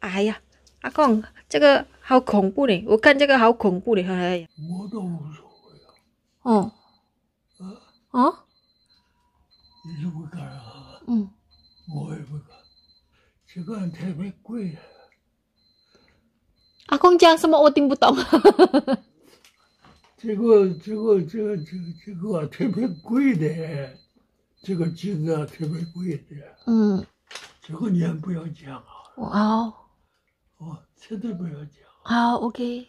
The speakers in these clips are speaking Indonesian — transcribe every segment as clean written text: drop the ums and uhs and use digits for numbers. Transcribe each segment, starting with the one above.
哎呀，阿公，这个好恐怖呢！我看这个好恐怖呢，哎呀。我都无所谓啊。哦。哦。你是不干啊？嗯。我也不干，这个特别贵。阿公讲什么我听不懂。这个特别贵的，这个金子特别贵的。嗯。这个你也不要讲啊。哦。哦，绝对不要讲。好 ，OK。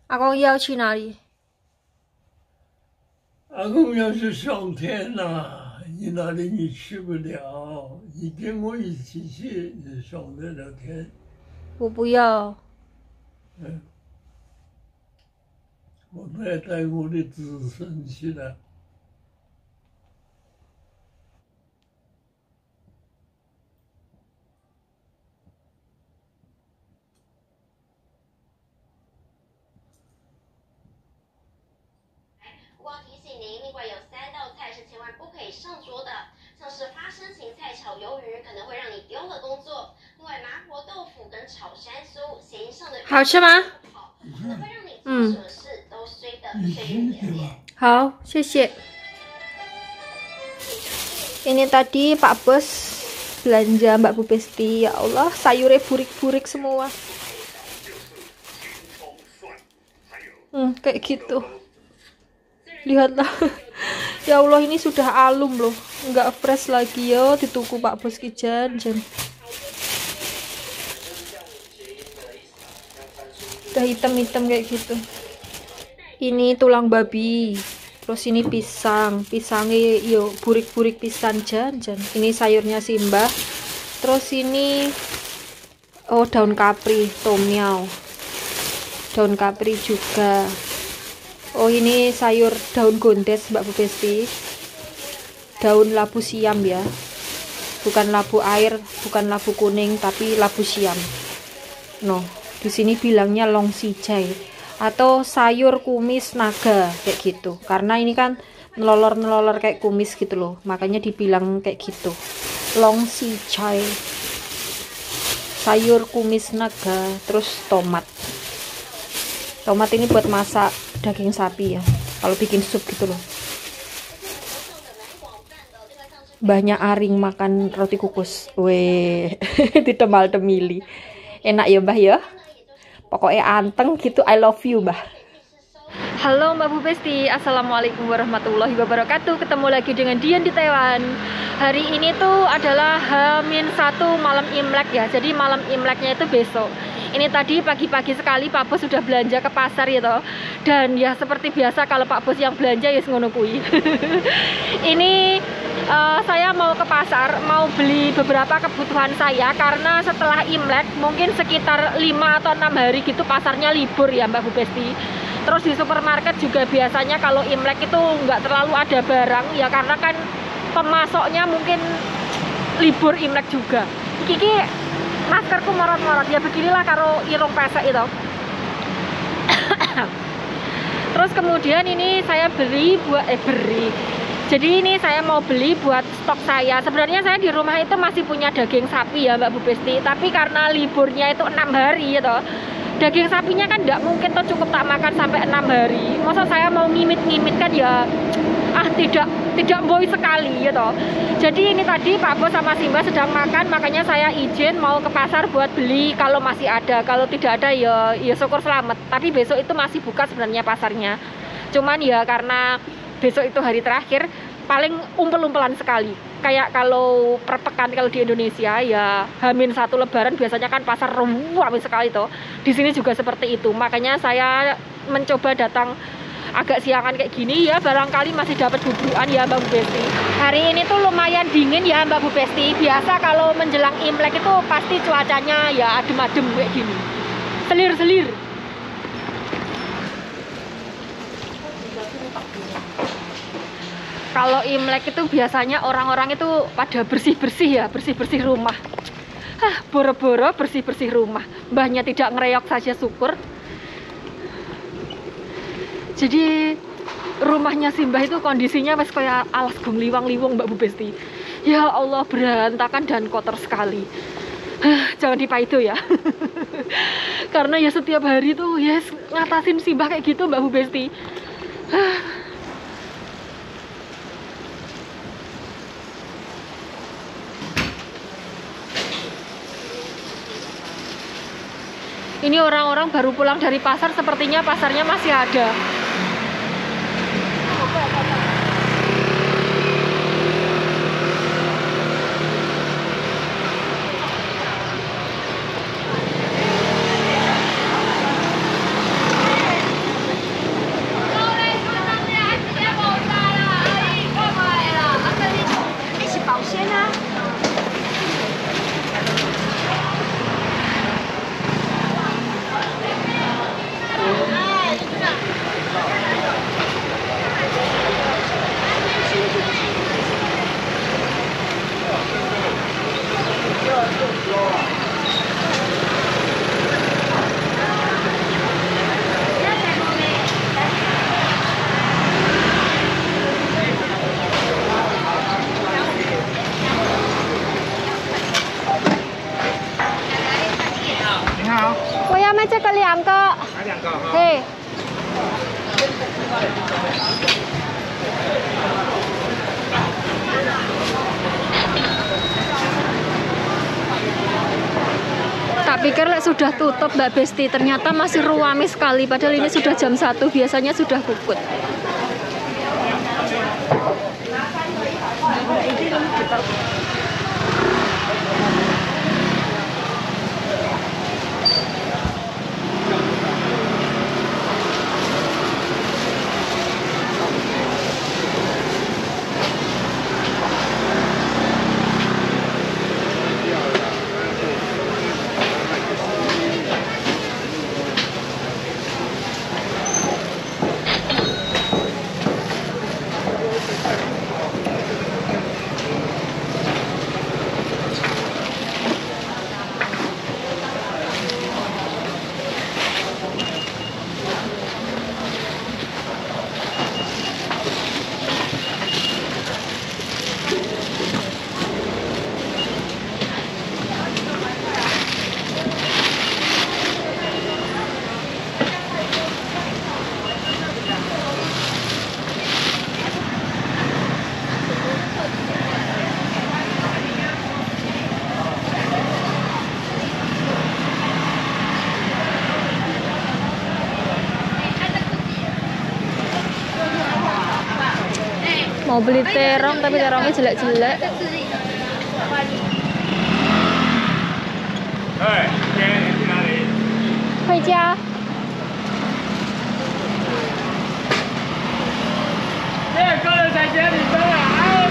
阿公要去哪里？阿公要是上天呐，你哪里你去不了？你跟我一起去，你上得了天？我不要。我没带我的子孙去了。我要提醒您，另外有3道菜是千万不可以上桌的，像是花生芹菜炒鱿鱼，可能会让你丢了工作；另外麻婆豆腐跟炒山酥，谐音上的好吃吗？可能会让你做什么事都衰得岁月连连。好，谢谢。Ini tadi Pak Bos belanja Mbak Bu Besti. Ya Allah, sayurnya burik-burik semua. Kayak gitu. Lihatlah. Ya Allah, ini sudah alum loh. Nggak fresh lagi yo di tuku Pak Bos ki jan. Udah hitam-hitam kayak gitu. Ini tulang babi. Terus ini pisangnya yo burik-burik pisan jan. Ini sayurnya Simbah. Terus ini daun kapri, tom yao. Daun kapri juga. Oh, ini sayur daun gondes Mbak Bu Besti. Daun labu siam ya. Bukan labu air, bukan labu kuning, tapi labu siam. No, di sini bilangnya long sijai atau sayur kumis naga kayak gitu. Karena ini kan nelolor-nelolor kayak kumis gitu loh. Makanya dibilang kayak gitu. Long sijai. Sayur kumis naga, terus tomat. Tomat ini buat masak daging sapi ya. Kalau bikin sup gitu loh. Banyak aring makan roti kukus. Weh, ditemal temili. Enak ya Mbah ya. Pokoknya anteng gitu. I love you Mbah. Halo Mbak Bu Besti, assalamualaikum warahmatullahi wabarakatuh. Ketemu lagi dengan Dian di Taiwan. Hari ini tuh adalah H-1 malam Imlek ya. Jadi malam Imleknya itu besok. Ini tadi pagi-pagi sekali Pak Bos sudah belanja ke pasar ya toh. Dan ya seperti biasa kalau Pak Bos yang belanja ya ngono kuwi. Ini saya mau ke pasar, mau beli beberapa kebutuhan saya karena setelah Imlek mungkin sekitar 5 atau 6 hari gitu pasarnya libur ya Mbak Bu Besti. Terus di supermarket juga biasanya kalau Imlek itu nggak terlalu ada barang ya karena kan pemasoknya mungkin libur Imlek juga. Kiki maskerku morot-morot ya beginilah karo irung pesek itu. Terus kemudian ini saya jadi ini saya mau beli buat stok saya. Sebenarnya saya di rumah itu masih punya daging sapi ya Mbak Bu Besti, tapi karena liburnya itu 6 hari ya toh. Daging sapinya kan nggak mungkin tuh cukup tak makan sampai 6 hari. Masa saya mau ngimit-ngimit kan ya tidak boy sekali ya toh. Jadi ini tadi Pak Bos sama Simbah sedang makan, makanya saya izin mau ke pasar buat beli kalau masih ada. Kalau tidak ada ya syukur selamat. Tapi besok itu masih buka sebenarnya pasarnya. Cuman ya karena besok itu hari terakhir, paling umpel-umpelan sekali. Kayak kalau per pekan kalau di Indonesia ya H-1 Lebaran biasanya kan pasar ramai sekali toh. Di sini juga seperti itu. Makanya saya mencoba datang agak siangan kayak gini ya, barangkali masih dapat bubruan ya Mbak Bu Besti. Hari ini tuh lumayan dingin ya Mbak Bu Besti. Biasa kalau menjelang Imlek itu pasti cuacanya ya adem-adem kayak gini. Selir-selir. Kalau Imlek itu biasanya orang-orang itu pada bersih-bersih ya, bersih-bersih rumah. Boro-boro bersih-bersih rumah. Mbahnya tidak ngereok saja syukur. Jadi rumahnya si Mbah itu kondisinya wes kayak alas gong liwang-liwang Mbak Bu Besti. Ya Allah, berantakan dan kotor sekali. Jangan dipaido ya. Karena ya setiap hari tuh ya ngatasin si Mbah kayak gitu Mbak Bu Besti. Ini orang-orang baru pulang dari pasar, sepertinya pasarnya masih ada. Hei. Tak pikir sudah tutup Mbak Besti, ternyata masih ruame sekali. Padahal ini sudah jam 1, biasanya sudah puput. Mau beli terong tapi terongnya jelek-jelek. Hoi家。这个人在家里边啊，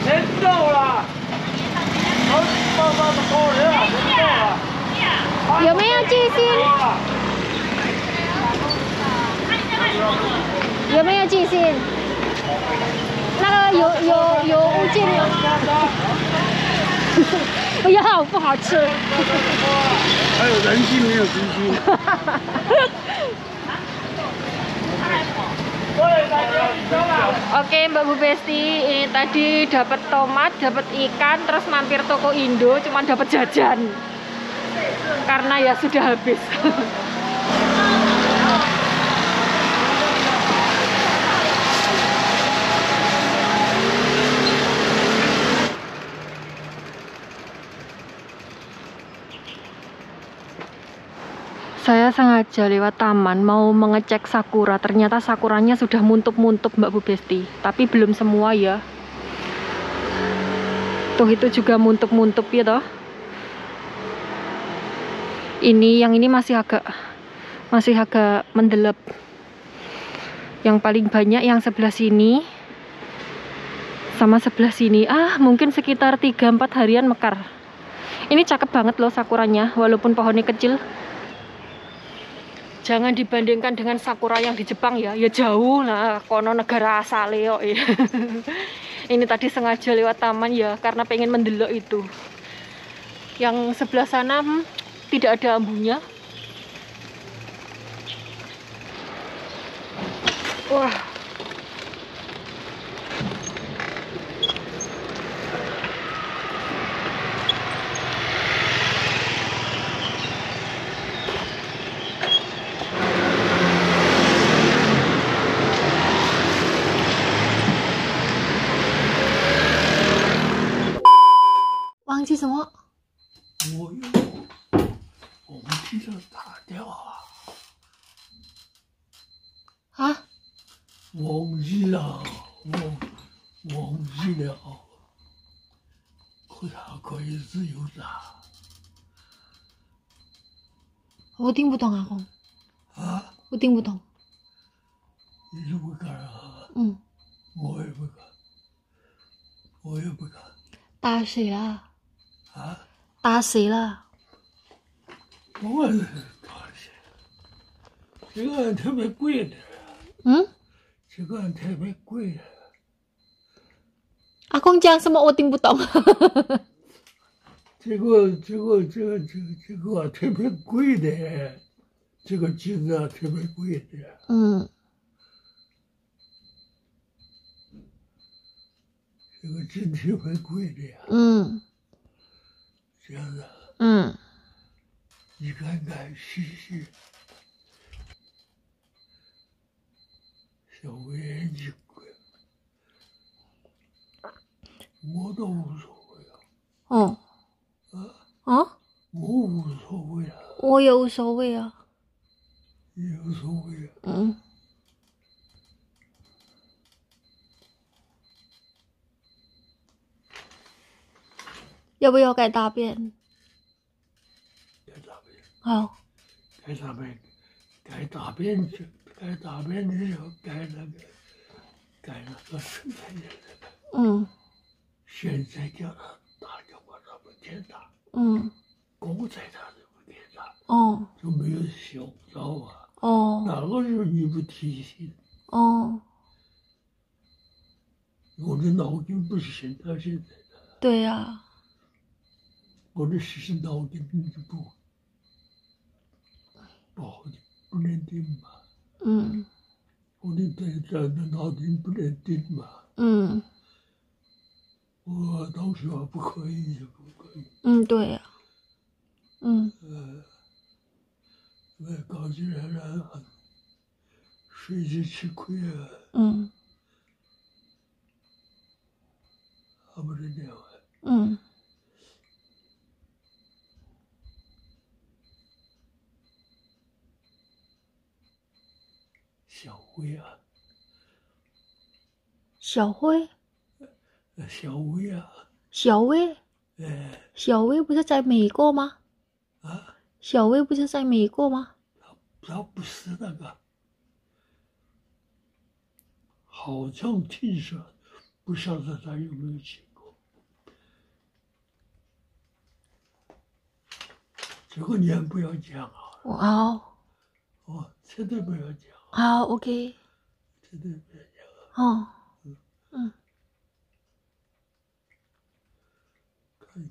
人走了，把高人啊，人走了。有没有寄信？有没有寄信？那个有物件吗？不要，不好吃。还有人性没有人性。Oke Mbak Bu Besti, ini tadi dapat tomat, dapat ikan, terus mampir toko Indo, cuman dapat jajan. Karena ya sudah habis. Saya sengaja lewat taman mau mengecek sakura. Ternyata sakuranya sudah muntup-muntup Mbak Bu Besti. Tapi belum semua ya. Tuh itu juga muntup-muntup ya toh. Yang ini masih agak mendelep. Yang paling banyak yang sebelah sini sama sebelah sini. Mungkin sekitar 3-4 harian mekar. Ini cakep banget loh sakuranya walaupun pohonnya kecil. Jangan dibandingkan dengan sakura yang di Jepang ya. Ya jauh lah, kono negara asal yo. Ini tadi sengaja lewat taman ya, karena pengen mendelok itu. Yang sebelah sana tidak ada ambunya. Wah.忘记什么？我们记得打掉啊，啊？忘记了，忘记了，可他可以自由打我听不懂啊，红。啊？我听不懂。你是不敢啊？嗯。我也不敢，我也不敢打谁了？啊！打谁了？我打谁？这个特别贵的，嗯？这个特别贵的。阿公讲什么？我听不懂。这个特别贵的，这个金子特别贵的。嗯。这个金特别贵的呀。嗯。这样子。嗯。你看看细细，小薇你贵，我都无所谓啊。哦。啊？我无所谓啊。我也无所谓啊。你无所谓啊。嗯。要不要改大便？改大便。好。改大便，改大便的时候改那个身材的那个。嗯。现在叫他打电话，他不听他。嗯。公仔他都不听他。哦。就没有想到啊。哦。哪个时候你不提醒？哦。我的脑筋不是现在的。对呀。我的脑筋不好的，不能定嘛。嗯。我的脑筋不能定嘛。嗯。我到时候不可以就不可以。嗯，对呀。嗯。我搞起来了，睡着吃亏啊。嗯。还不是这样。嗯。小薇啊。小辉。小薇啊。小薇。小薇不是在美国吗？啊？小薇不是在美国吗？他不是那个，好像听说，不晓得他有没有去过。这个年不要讲啊。好。哦，绝对不要讲。好 ，OK。绝对不要讲啊。哦。嗯。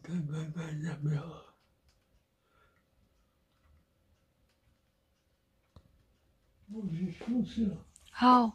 看见没有？我去休息了。好。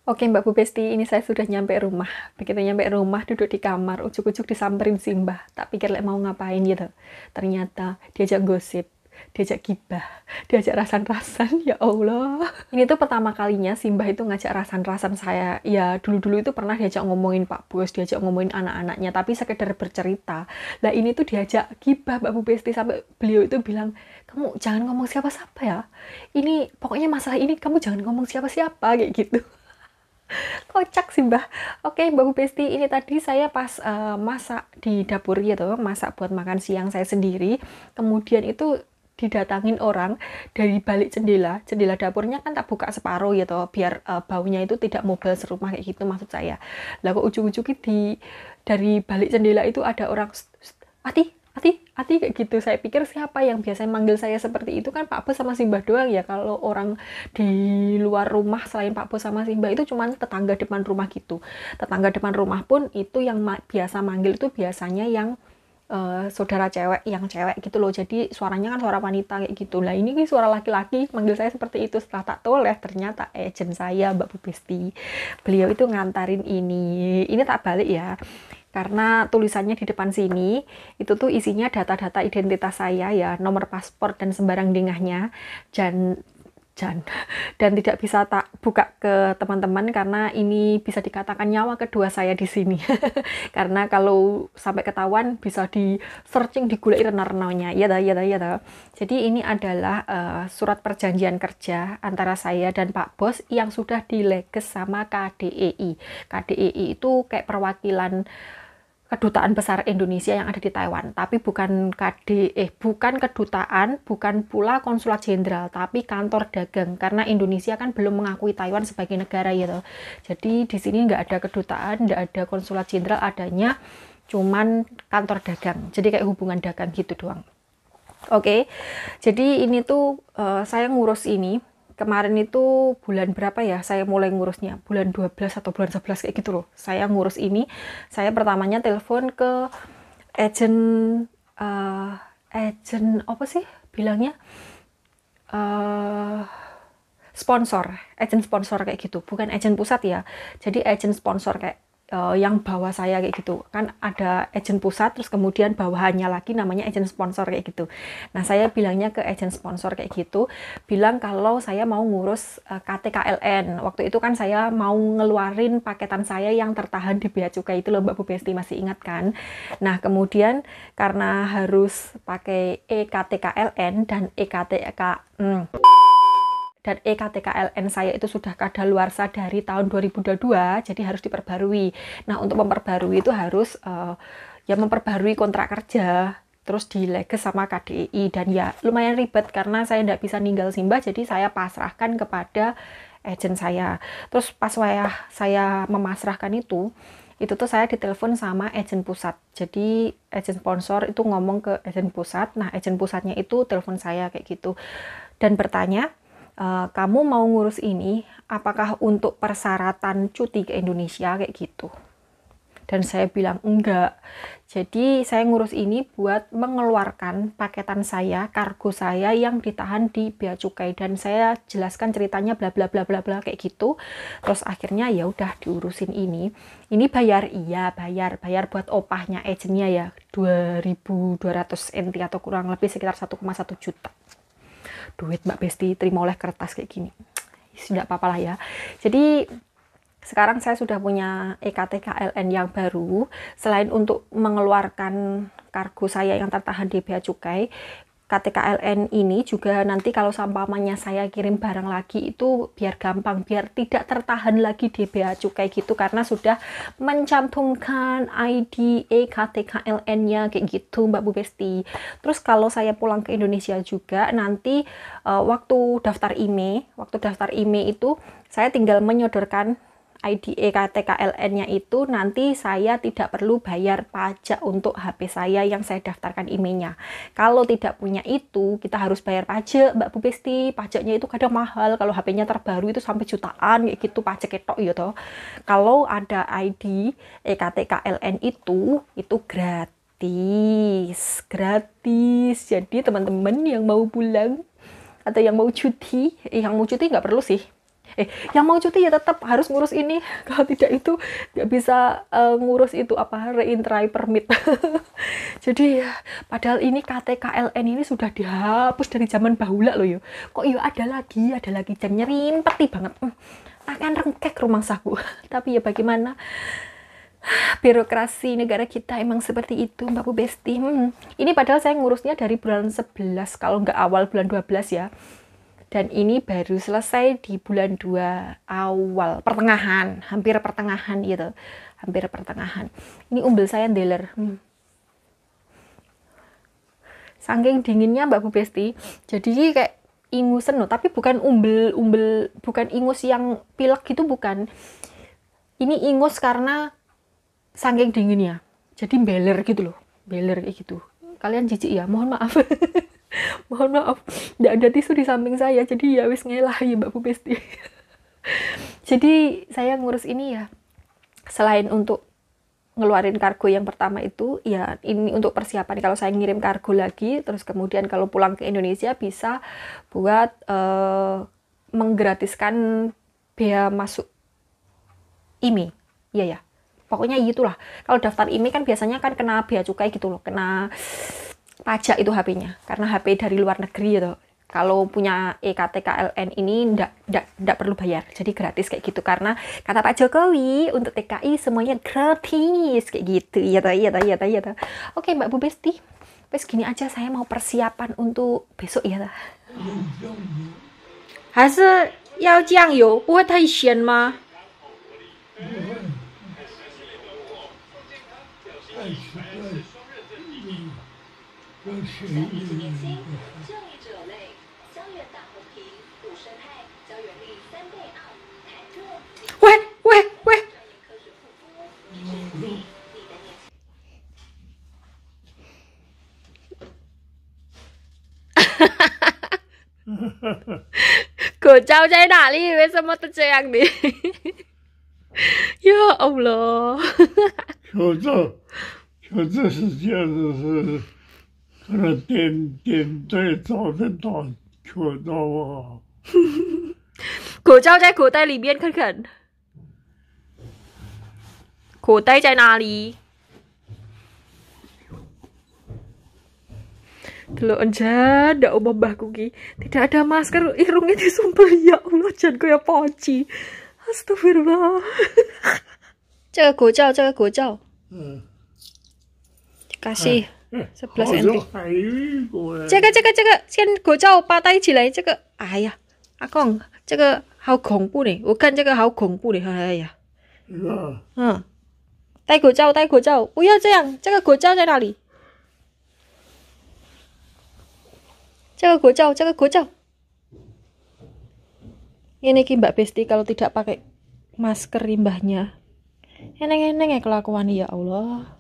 Oke Mbak Bu Besti, ini saya sudah nyampe rumah. Begitu nyampe rumah, duduk di kamar, ujuk-ujuk disamperin Simbah. Tak pikir mau ngapain gitu. Ternyata diajak gosip, diajak gibah, diajak rasan-rasan. Ya Allah. Ini tuh pertama kalinya Simbah itu ngajak rasan-rasan saya. Ya dulu-dulu itu pernah diajak ngomongin Pak Bos, diajak ngomongin anak-anaknya, tapi sekedar bercerita. Lah ini tuh diajak gibah Mbak Bu Besti, sampai beliau itu bilang, kamu jangan ngomong siapa-siapa ya. Ini pokoknya masalah ini kamu jangan ngomong siapa-siapa kayak gitu. Kocak sih Mbah. Oke Mbak Bu Besti, ini tadi saya pas masak di dapur gitu, masak buat makan siang saya sendiri. Kemudian itu didatangin orang dari balik jendela dapurnya kan tak buka separuh gitu, biar baunya itu tidak mobil serumah kayak gitu maksud saya. Lah kok ujung-ujungnya dari balik jendela itu ada orang, Ati kayak gitu. Saya pikir siapa yang biasanya manggil saya seperti itu, kan Pak Bos sama Simbah doang ya. Kalau orang di luar rumah selain Pak Bos sama Simbah itu cuman tetangga depan rumah gitu. Tetangga depan rumah pun itu yang biasa manggil itu biasanya yang saudara cewek, yang cewek gitu loh. Jadi suaranya kan suara wanita kayak gitu. Lah ini suara laki-laki manggil saya seperti itu. Setelah tak toleh ternyata agent saya Mbak Bu Besti. Beliau itu ngantarin ini tak balik ya. Karena tulisannya di depan sini itu tuh isinya data-data identitas saya ya, nomor paspor dan sembarang dengahnya, dan tidak bisa tak buka ke teman-teman karena ini bisa dikatakan nyawa kedua saya di sini. Karena kalau sampai ketahuan bisa di searching, digulai rena-renanya ya dah. Jadi ini adalah surat perjanjian kerja antara saya dan Pak Bos yang sudah dileges sama KDEI. KDEI itu kayak perwakilan Kedutaan Besar Indonesia yang ada di Taiwan, tapi bukan kedutaan, bukan pula konsulat jenderal, tapi kantor dagang, karena Indonesia kan belum mengakui Taiwan sebagai negara ya. Jadi di sini nggak ada kedutaan, nggak ada konsulat jenderal, adanya cuman kantor dagang. Jadi kayak hubungan dagang gitu doang. Oke. Jadi ini tuh saya ngurus ini. Kemarin itu bulan berapa ya saya mulai ngurusnya, bulan 12 atau bulan 11 kayak gitu loh. Saya ngurus ini, saya pertamanya telepon ke agent apa sih bilangnya, sponsor, agent sponsor kayak gitu, bukan agent pusat ya. Jadi agent sponsor kayak yang bawah saya kayak gitu. Kan ada agent pusat, terus kemudian bawahannya lagi namanya agent sponsor kayak gitu. Nah, saya bilangnya ke agent sponsor kayak gitu, bilang kalau saya mau ngurus KTKLN. Waktu itu kan saya mau ngeluarin paketan saya yang tertahan di Bea Cukai itu loh, Mbak Bu Besti, masih ingat kan? Nah, kemudian karena harus pakai EKTKLN dan EKTKLN saya itu sudah kadaluarsa dari tahun 2022, jadi harus diperbarui. Nah, untuk memperbarui itu harus memperbarui kontrak kerja, terus dileges sama KDEI, dan ya lumayan ribet karena saya tidak bisa ninggal Simbah, jadi saya pasrahkan kepada agent saya. Terus pas saya memasrahkan itu tuh saya ditelepon sama agent pusat. Jadi agent sponsor itu ngomong ke agent pusat, nah agent pusatnya itu telepon saya kayak gitu dan bertanya, kamu mau ngurus ini, apakah untuk persyaratan cuti ke Indonesia kayak gitu. Dan saya bilang enggak. Jadi saya ngurus ini buat mengeluarkan paketan saya, kargo saya yang ditahan di Bea Cukai, dan saya jelaskan ceritanya bla bla bla bla bla kayak gitu. Terus akhirnya ya udah diurusin ini. Ini bayar buat opahnya agennya ya 2.200 NT atau kurang lebih sekitar 1,1 juta. Duit Mbak Besti terima oleh kertas kayak gini. Tidak apa-apa lah ya. Jadi sekarang saya sudah punya EKTKLN yang baru. Selain untuk mengeluarkan kargo saya yang tertahan di Bea Cukai, KTKLN ini juga nanti kalau sampamanya saya kirim barang lagi itu biar gampang, biar tidak tertahan lagi di Bea Cukai gitu, karena sudah mencantumkan ID KTKLN-nya kayak gitu Mbak Bu Besti. Terus kalau saya pulang ke Indonesia juga nanti waktu daftar IMEI itu saya tinggal menyodorkan ID KTKLN-nya itu, nanti saya tidak perlu bayar pajak untuk HP saya yang saya daftarkan IMEI-nya. Kalau tidak punya itu, kita harus bayar pajak, Mbak Bu Besti. Pajaknya itu kadang mahal, kalau HP-nya terbaru itu sampai jutaan, kayak gitu, pajak ketok ya toh. Kalau ada ID KTKLN itu gratis. Jadi teman-teman yang mau pulang atau yang mau cuti, yang mau cuti nggak perlu sih. Yang mau cuti ya tetap harus ngurus ini. Kalau tidak itu nggak bisa ngurus itu reentry permit. Jadi padahal ini KTKLN ini sudah dihapus dari zaman bahula loh yo. Kok yo ada lagi jam nyerimpeti banget. Akan rengkek rumah saku. Tapi ya bagaimana? Birokrasi negara kita emang seperti itu Mbak Bu Besti. Ini padahal saya ngurusnya dari bulan 11 kalau nggak awal bulan 12 ya. Dan ini baru selesai di bulan 2 awal, hampir pertengahan gitu. Hampir pertengahan. Ini umbel saya ndeler. Saking dinginnya Mbak Bu Besti. Jadi kayak ingusen loh, tapi bukan bukan ingus yang pilek gitu, bukan. Ini ingus karena saking dinginnya. Jadi beler gitu loh. Beler kayak gitu. kalian jijik ya, mohon maaf. Mohon maaf, nggak ada tisu di samping saya, jadi ya wis ngelah ya Mbak Bu Besti. Jadi saya ngurus ini ya, selain untuk ngeluarin kargo yang pertama itu, ya ini untuk persiapan kalau saya ngirim kargo lagi, terus kemudian kalau pulang ke Indonesia bisa buat menggratiskan bea masuk IMEI. Iya ya, pokoknya gitulah. Kalau daftar IMEI kan biasanya kan kena bea cukai gitu loh, kena pajak itu HP-nya, karena HP dari luar negeri gitu. Kalau punya EKTKLN ini ndak perlu bayar, jadi gratis kayak gitu, karena kata Pak Jokowi untuk TKI semuanya gratis kayak gitu. Iya ta. Oke Mbak Bu Besti, wes gini aja, saya mau persiapan untuk besok ya ta. 还是要酱油，不会太咸吗？ 太奇怪了，跟谁一样？ 教育者类，胶原大红皮，补生态，胶原力3倍奥，坦克。喂，专业科学护肤，你的年轻。口罩在哪里？为什么都这样的？Ya Allah. 口罩是这样子，是可能点对找得到口罩啊。口罩在口袋里面，看看。口袋在哪里？Delok aja, ndak omah mbahku ki. Tidak ada masker, irungnya disumpel. Ya Allah, jangan kayak poci. Astagfirullah. 这个口罩kasih 11 NT。 还有一个，这个，先口罩把戴起来。这个，哎呀，阿公，这个好恐怖呢！我看这个好恐怖呢！哎呀，戴口罩，不要这样。这个口罩在哪里？这个口罩。Ini ki Mbak Besti kalau tidak pakai masker limbahnya. Eneng ya kelakuan ya Allah.